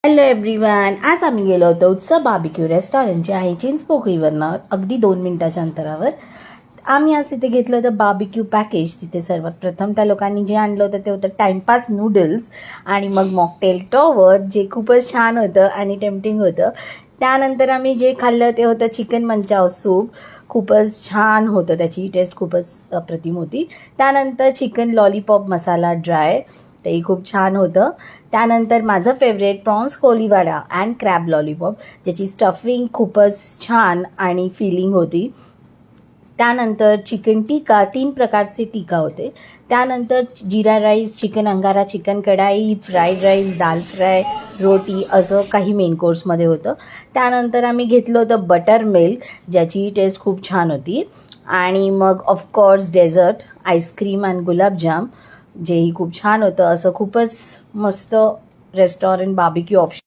Hello everyone, आज आम्ही गेलो होतो उत्सव बार्बिक्यू रेस्टॉरंट जे आहे चिंचपोकळीवरनं अगदी 2 मिनिटाच्या अंतरावर. आम्ही आज तिथे घेतलं होतं बार्बिक्यू पॅकेज. तिथे सर्वात प्रथम त्या लोकांनी जे आणलं होतं ते होतं टाईमपास नूडल्स आणि मग मॉकटेल टॉवर, जे खूपच छान होतं आणि टेम्पटिंग होतं. त्यानंतर आम्ही जे खाल्लं ते होतं चिकन मंचाव सूप. खूपच छान होतं, त्याची टेस्ट खूपच अप्रतिम होती. त्यानंतर चिकन लॉलीपॉप मसाला ड्राय, तेही खूप छान होतं. त्यानंतर माझं favourite prawns Koliwada and crab lollipop, ज्याची स्टफिंग खूपच छान आणि फिलिंग होती. त्यानंतर चिकन टिक्का, 3 प्रकारचे टिक्का होते. त्यानंतर जिरा राईस, चिकन अंगारा, चिकन कढाई, फ्राईड राईस, दाल फ्राय, रोटी असं काही मेन कोर्समध्ये होतं. त्यानंतर आम्ही घेतलं होतं बटर मिल्क, ज्याची टेस्ट खूप छान होती. आणि मग ऑफकोर्स डेझर्ट, आईस्क्रीम आणि गुलाबजाम, जेही खूप छान होतं. असं खूपच मस्त रेस्टॉरंट बार्बिक्यू ऑप्शन